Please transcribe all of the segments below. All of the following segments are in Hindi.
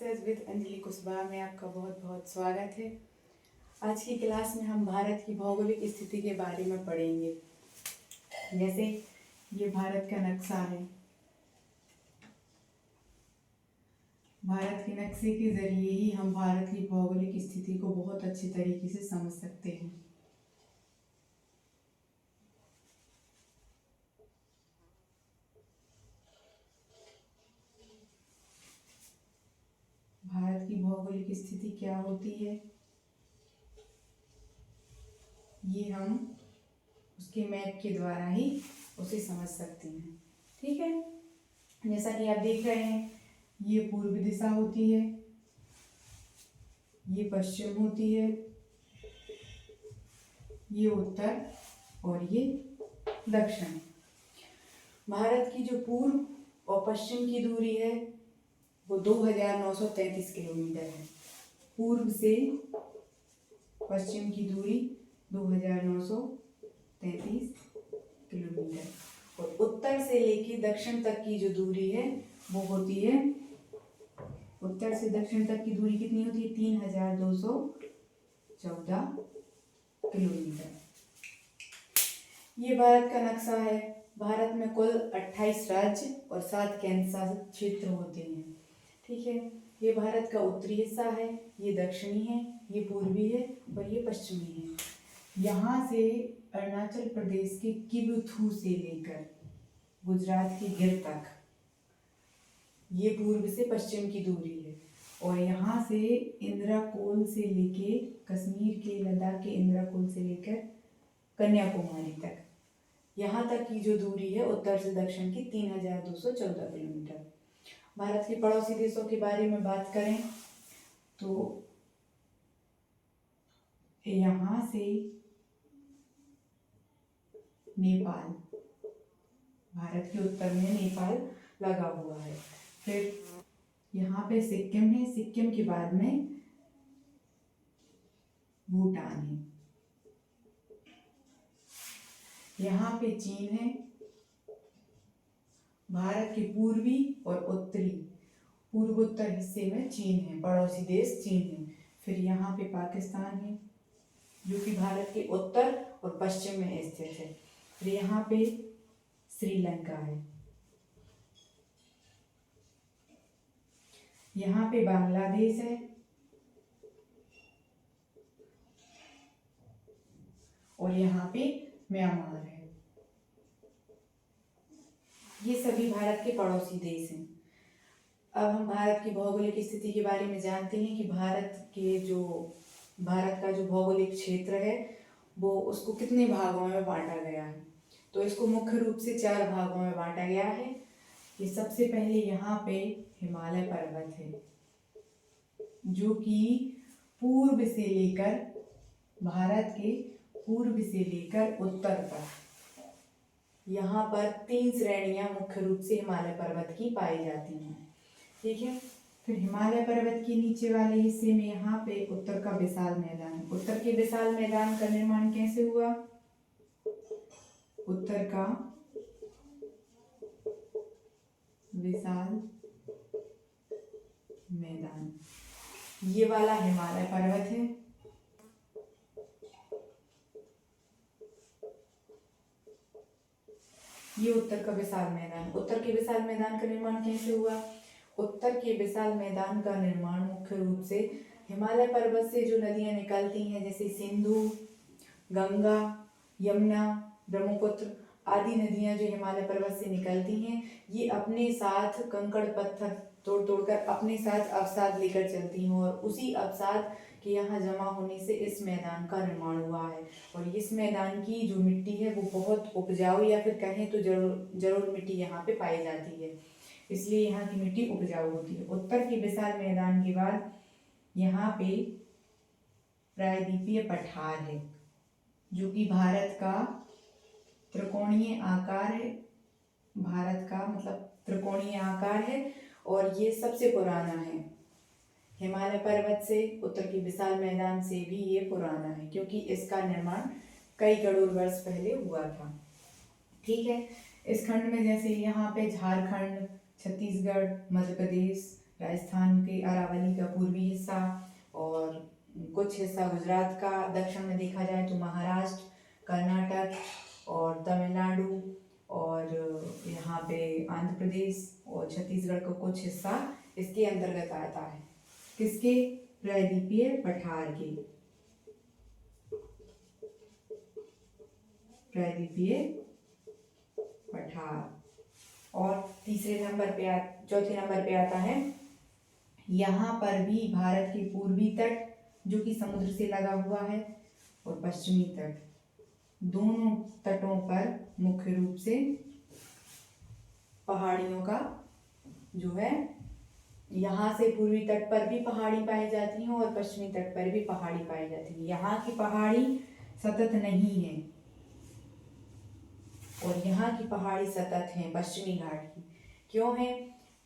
सक्सेस विद अंजलि कुशवाहा में आपका बहुत बहुत स्वागत है। आज की क्लास में हम भारत की भौगोलिक स्थिति के बारे में पढ़ेंगे। जैसे ये भारत का नक्शा है। भारत के नक्शे के जरिए ही हम भारत की भौगोलिक स्थिति को बहुत अच्छी तरीके से समझ सकते हैं। भारत की भौगोलिक स्थिति क्या होती है ये हम उसके मैप के द्वारा ही उसे समझ सकते हैं। ठीक है, जैसा कि आप देख रहे हैं, ये पूर्व दिशा होती है, ये पश्चिम होती है, ये उत्तर और ये दक्षिण। भारत की जो पूर्व और पश्चिम की दूरी है वो 2933 किलोमीटर है। पूर्व से पश्चिम की दूरी 2933 किलोमीटर और उत्तर से लेके दक्षिण तक की जो दूरी है वो होती है, उत्तर से दक्षिण तक की दूरी कितनी होती है? 3214 किलोमीटर। ये भारत का नक्शा है। भारत में कुल 28 राज्य और 7 केंद्र शासित क्षेत्र होते हैं। ठीक है, ये भारत का उत्तरी हिस्सा है, ये दक्षिणी है, ये पूर्वी है और ये पश्चिमी है। यहाँ से अरुणाचल प्रदेश के किबुथु से लेकर गुजरात के गिर तक ये पूर्व से पश्चिम की दूरी है। और यहाँ से इंद्राकोल से लेके कश्मीर के लद्दाख के इंद्राकोल से लेकर कन्याकुमारी तक, यहाँ तक की जो दूरी है उत्तर से दक्षिण की 3214 किलोमीटर। भारत के पड़ोसी देशों के बारे में बात करें तो यहाँ से नेपाल, भारत के उत्तर में नेपाल लगा हुआ है। फिर यहाँ पे सिक्किम है, सिक्किम के बाद में भूटान है। यहाँ पे चीन है। भारत के पूर्वी और उत्तरी पूर्वोत्तर हिस्से में चीन है, पड़ोसी देश चीन है। फिर यहाँ पे पाकिस्तान है जो कि भारत के उत्तर और पश्चिम में स्थित है। फिर यहाँ पे श्रीलंका है, यहाँ पे बांग्लादेश है और यहाँ पे म्यांमार है। ये सभी भारत के पड़ोसी देश हैं। अब हम भारत की भौगोलिक स्थिति के बारे में जानते हैं कि भारत का जो भौगोलिक क्षेत्र है वो उसको कितने भागों में बांटा गया है। तो इसको मुख्य रूप से 4 भागों में बांटा गया है। कि सबसे पहले यहाँ पे हिमालय पर्वत है जो कि पूर्व से लेकर भारत के पूर्व से लेकर उत्तर तक यहाँ पर 3 श्रेणियां मुख्य रूप से हिमालय पर्वत की पाई जाती हैं। ठीक है, फिर हिमालय पर्वत के नीचे वाले हिस्से में यहाँ पे उत्तर का विशाल मैदान है। उत्तर के विशाल मैदान का निर्माण कैसे हुआ? उत्तर का विशाल मैदान, ये वाला हिमालय पर्वत है। ये उत्तर का विशाल मैदान। उत्तर के विशाल मैदान का निर्माण कैसे हुआ? उत्तर के विशाल मैदान का निर्माण मुख्य रूप से हिमालय पर्वत से जो नदियां निकलती हैं, जैसे सिंधु, गंगा, यमुना, ब्रह्मपुत्र आदि नदियां जो हिमालय पर्वत से निकलती हैं, ये अपने साथ कंकड़ पत्थर तोड़ तोड़कर अपने साथ अवसाद लेकर चलती हैं और उसी अवसाद के यहाँ जमा होने से इस मैदान का निर्माण हुआ है। और इस मैदान की जो मिट्टी है वो बहुत उपजाऊ, या फिर कहें तो जरूर मिट्टी यहाँ पे पाई जाती है, इसलिए यहाँ की मिट्टी उपजाऊ होती है। उत्तर के विशाल मैदान के बाद यहाँ पे प्रायद्वीपीय पठार है जो कि भारत का त्रिकोणीय आकार है। भारत का मतलब त्रिकोणीय आकार है और ये सबसे पुराना है। हिमालय पर्वत से, उत्तर के विशाल मैदान से भी ये पुराना है क्योंकि इसका निर्माण कई करोड़ वर्ष पहले हुआ था। ठीक है, इस खंड में जैसे यहाँ पे झारखंड, छत्तीसगढ़, मध्य प्रदेश, राजस्थान के अरावली का पूर्वी हिस्सा, और कुछ हिस्सा गुजरात का। दक्षिण में देखा जाए तो महाराष्ट्र, कर्नाटक और तमिलनाडु, और यहाँ पे आंध्र प्रदेश और छत्तीसगढ़ का कुछ हिस्सा इसके अंतर्गत आता है। किसके? प्रायद्वीपीय पठार के। प्रायद्वीपीय पठार। और चौथे नंबर पे आता है, यहाँ पर भी भारत के पूर्वी तट जो कि समुद्र से लगा हुआ है, और पश्चिमी तट, दोनों तटों पर मुख्य रूप से पहाड़ियों का जो है, यहाँ से पूर्वी तट पर भी पहाड़ी पाई जाती है और पश्चिमी तट पर भी पहाड़ी पाई जाती है। यहाँ की पहाड़ी सतत नहीं है और यहाँ की पहाड़ी सतत है पश्चिमी घाट की। क्यों है?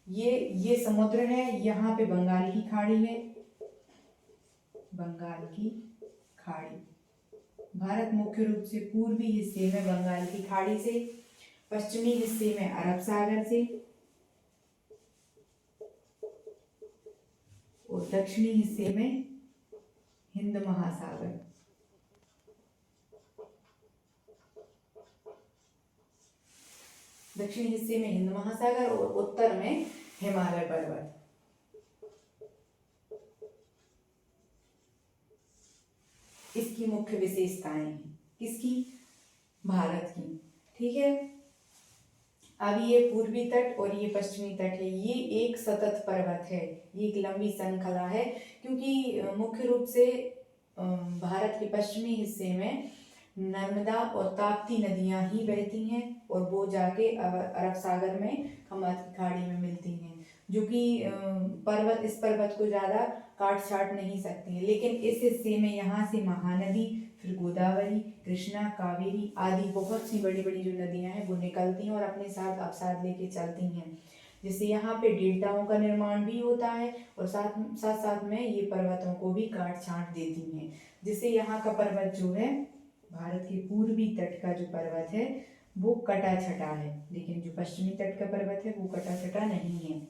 ये समुद्र है, यहाँ पे बंगाल की खाड़ी है, बंगाल की खाड़ी। भारत मुख्य रूप से पूर्वी हिस्से में बंगाल की खाड़ी से, पश्चिमी हिस्से में अरब सागर से, और दक्षिणी हिस्से में हिंद महासागर। दक्षिणी हिस्से में हिंद महासागर और उत्तर में हिमालय पर्वत। इसकी मुख्य विशेषताएं हैं। किसकी? भारत की। ठीक है। अब ये पूर्वी तट और ये पश्चिमी तट है, ये एक सतत पर्वत है, ये एक लंबी श्रृंखला है, क्योंकि मुख्य रूप से भारत के पश्चिमी हिस्से में नर्मदा और ताप्ती नदियां ही बहती हैं और वो जाके अरब सागर में खम्बात की खाड़ी में मिलती हैं, जो कि इस पर्वत को ज़्यादा काट छाट नहीं सकती हैं। लेकिन इस हिस्से में यहाँ से महानदी, फिर गोदावरी, कृष्णा, कावेरी आदि बहुत सी बड़ी बड़ी जो नदियाँ हैं वो निकलती हैं और अपने साथ अवसाद लेके चलती हैं, जिससे यहाँ पे डेल्टाओं का निर्माण भी होता है और साथ में ये पर्वतों को भी काट छाट देती हैं, जिससे यहाँ का पर्वत जो है, भारत के पूर्वी तट का जो पर्वत है वो कटा छटा है, लेकिन जो पश्चिमी तट का पर्वत है वो कटा छटा नहीं है।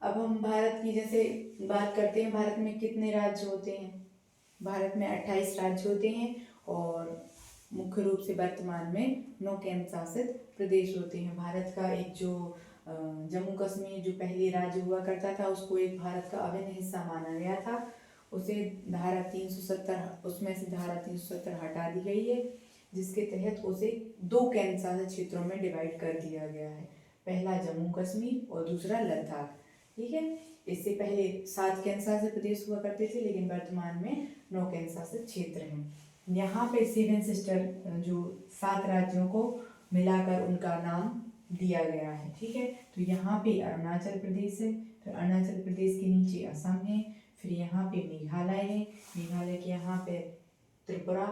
अब हम भारत की जैसे बात करते हैं, भारत में कितने राज्य होते हैं? भारत में 28 राज्य होते हैं और मुख्य रूप से वर्तमान में 9 केंद्र शासित प्रदेश होते हैं। भारत का एक जो जम्मू कश्मीर जो पहले राज्य हुआ करता था, उसको एक भारत का अभिन्न हिस्सा माना गया था। उसे धारा 370 उसमें से धारा 370 हटा दी गई है, जिसके तहत उसे 2 केंद्र शासित क्षेत्रों में डिवाइड कर दिया गया है। पहला जम्मू कश्मीर और दूसरा लद्दाख। ठीक है। इससे पहले 7 केंद्र शासित प्रदेश हुआ करते थे, लेकिन वर्तमान में 9 केंद्र शासित क्षेत्र हैं। यहाँ पे 7 सिस्टर जो 7 राज्यों को मिलाकर उनका नाम दिया गया है। ठीक है। तो यहाँ पे अरुणाचल प्रदेश है, फिर अरुणाचल प्रदेश के नीचे असम है, फिर यहाँ पे मेघालय है, मेघालय के यहाँ पे त्रिपुरा,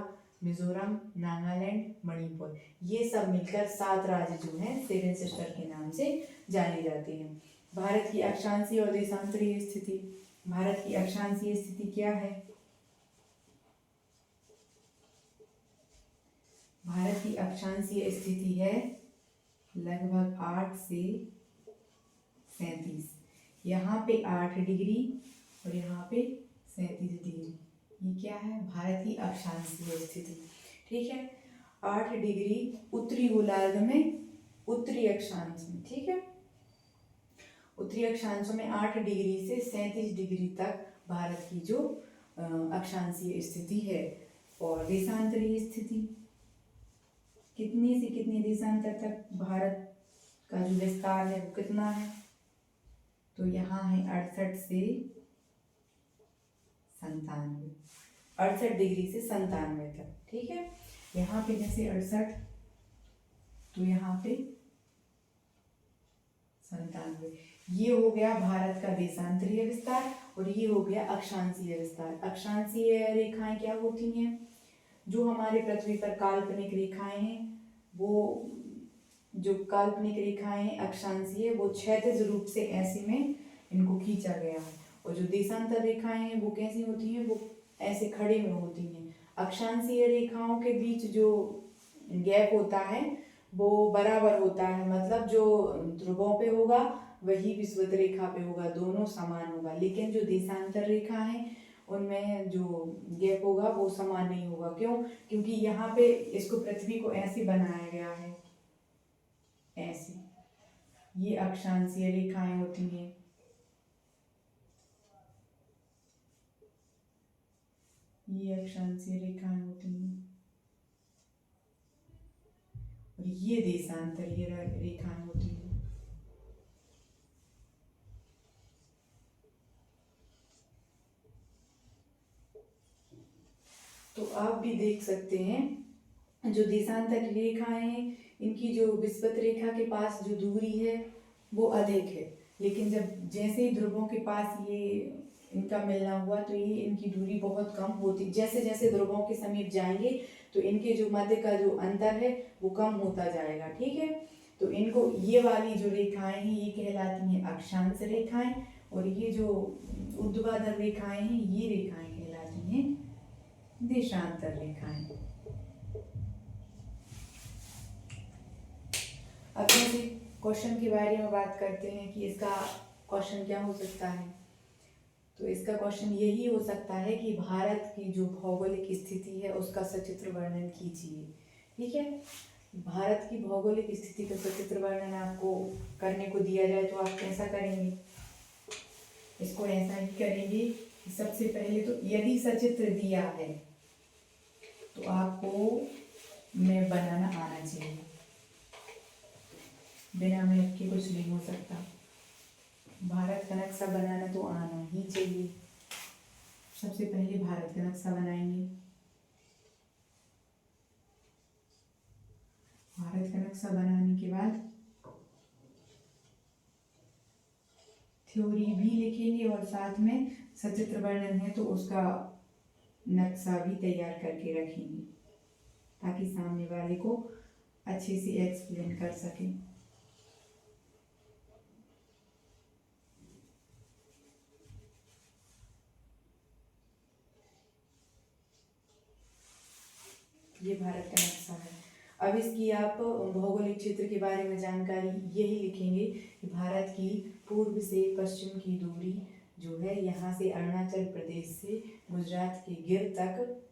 मिजोरम, नागालैंड, मणिपुर, ये सब मिलकर 7 राज्य जो हैं 7 सिस्टर के नाम से जाने जाते हैं। भारत की अक्षांशीय और देशांतरीय स्थिति। भारत की अक्षांशीय स्थिति क्या है? भारत की अक्षांशीय स्थिति है लगभग 8 से 37। यहाँ पे 8 डिग्री और यहाँ पे 37 डिग्री। ये क्या है? भारत की अक्षांशीय स्थिति। ठीक है। 8 डिग्री उत्तरी गोलार्ध में, उत्तरी अक्षांश में। ठीक है। उत्तरी अक्षांशों में 8 डिग्री से 37 डिग्री तक भारत की जो अक्षांशीय स्थिति है। और देशांतरीय स्थिति, कितने से कितने देशांतर तक भारत का जो विस्तार है वो कितना है? तो यहाँ है 68 से 97, 68 डिग्री से 97 तक। ठीक है। यहाँ पे जैसे 68, तो यहाँ पे 97। ये हो गया भारत का देशांतरीय विस्तार और ये हो गया अक्षांशीय विस्तार। अक्षांशीय रेखाएं क्या होती हैं? जो हमारे पृथ्वी पर काल्पनिक रेखाएं हैं, वो जो काल्पनिक रेखाएं हैं अक्षांशीय, वो क्षैतिज रूप से ऐसे में इनको खींचा गया है। और जो देशांतर रेखाएं हैं वो कैसी होती हैं? वो ऐसे खड़े में होती हैं। अक्षांशीय रेखाओं के बीच जो गैप होता है वो बराबर होता है, मतलब जो ध्रुवों पे होगा वही विषुवत रेखा पे होगा, दोनों समान होगा। लेकिन जो देशांतर रेखा है उनमें जो गैप होगा वो समान नहीं होगा। क्यों? क्योंकि यहाँ पे इसको पृथ्वी को ऐसे बनाया गया है, ऐसे, ये अक्षांशीय रेखाएं होती हैं। ये अक्षांशीय रेखाएं होती हैं और ये देशांतरीय रेखाएं होती हैं। तो आप भी देख सकते हैं जो देशांतर रेखाएं हैं इनकी जो विषुवत रेखा के पास जो दूरी है वो अधिक है, लेकिन जब जैसे ही ध्रुवों के पास ये इनका मिलना हुआ तो ये इनकी दूरी बहुत कम होती, जैसे जैसे ध्रुवों के समीप जाएंगे तो इनके जो मध्य का जो अंतर है वो कम होता जाएगा। ठीक है, तो इनको ये वाली जो रेखाएं हैं ये कहलाती हैं अक्षांश रेखाएं, और ये जो ऊर्ध्वाधर रेखाएं हैं ये रेखाएं कहलाती हैं देशांतर रेखाएं। अब जैसे क्वेश्चन के बारे में बात करते हैं कि इसका क्वेश्चन क्या हो सकता है, तो इसका क्वेश्चन यही हो सकता है कि भारत की जो भौगोलिक स्थिति है उसका सचित्र वर्णन कीजिए। ठीक है, भारत की भौगोलिक स्थिति का सचित्र वर्णन आपको करने को दिया जाए तो आप कैसा करेंगे? इसको ऐसा ही करेंगे कि सबसे पहले तो यदि सचित्र दिया है तो आपको मैप बनाना आना चाहिए, बिना मैप के कुछ नहीं हो सकता। भारत का नक्शा बनाना तो आना ही चाहिए। सबसे पहले भारत का नक्शा बनाएंगे। भारत का नक्शा बनाने के बाद थ्योरी भी लिखेंगे और साथ में सचित्र वर्णन है तो उसका नक्शा भी तैयार करके रखेंगे ताकि सामने वाले को अच्छे से एक्सप्लेन कर सकें। ये भारत का नक्शा है। अब इसकी आप भौगोलिक क्षेत्र के बारे में जानकारी यही लिखेंगे कि भारत की पूर्व से पश्चिम की दूरी जो है यहाँ से अरुणाचल प्रदेश से गुजरात के गिर तक,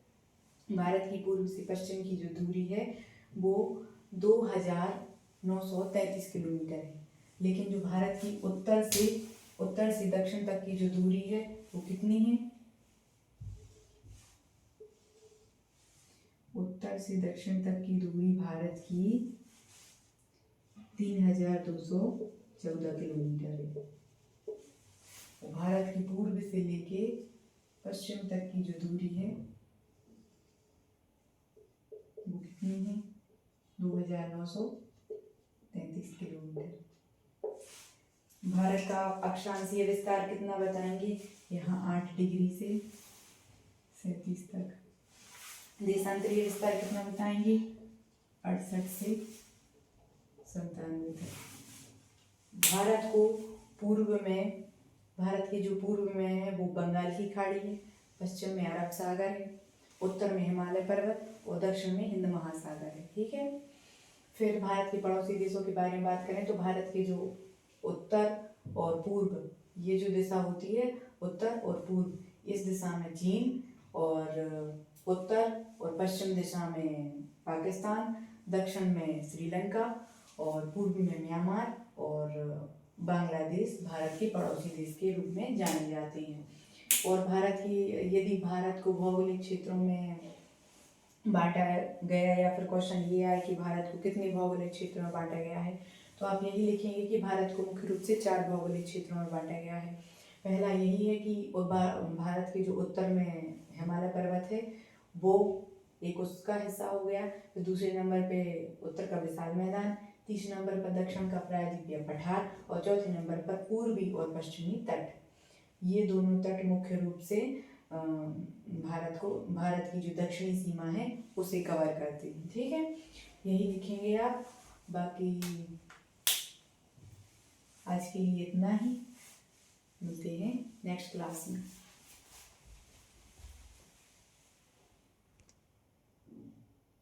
भारत की पूर्व से पश्चिम की जो दूरी है वो 2933 किलोमीटर है। लेकिन जो भारत की उत्तर से दक्षिण तक की जो दूरी है वो कितनी है? उत्तर से दक्षिण तक की दूरी भारत की 3214 किलोमीटर है। भारत की पूर्व से लेके पश्चिम तक की जो दूरी है वो कितनी है? 2933 किलोमीटर। भारत का अक्षांशीय विस्तार कितना बताएंगे? यहाँ 8 डिग्री से 37 तक। देशांतरीय विस्तार कितना बताएंगे? 68 से 97 तक। भारत के जो पूर्व में है वो बंगाल की खाड़ी है, पश्चिम में अरब सागर है, उत्तर में हिमालय पर्वत और दक्षिण में हिंद महासागर है। ठीक है, फिर भारत के पड़ोसी देशों के बारे में बात करें तो भारत के जो उत्तर और पूर्व, ये जो दिशा होती है उत्तर और पूर्व, इस दिशा में चीन, और उत्तर और पश्चिम दिशा में पाकिस्तान, दक्षिण में श्रीलंका और पूर्व में म्यांमार और बांग्लादेश भारत के पड़ोसी देश के रूप में जाने जाते हैं। और यदि भारत को भौगोलिक क्षेत्रों में बांटा गया या फिर क्वेश्चन ये आए कि भारत को कितने भौगोलिक क्षेत्रों में बांटा गया है तो आप यही लिखेंगे कि भारत को मुख्य रूप से 4 भौगोलिक क्षेत्रों में बांटा गया है। पहला यही है कि भारत के जो उत्तर में हिमालय पर्वत है वो एक उसका हिस्सा हो गया, फिर दूसरे नंबर पे उत्तर का विशाल मैदान, तीसरे नंबर पर दक्षिण का प्रायद्वीपीय पठार और चौथे नंबर पर पूर्वी और पश्चिमी तट। ये दोनों तट मुख्य रूप से भारत की जो दक्षिणी सीमा है उसे कवर करते हैं। ठीक है, यही लिखेंगे आप। बाकी आज के लिए इतना ही, मिलते हैं नेक्स्ट क्लास में।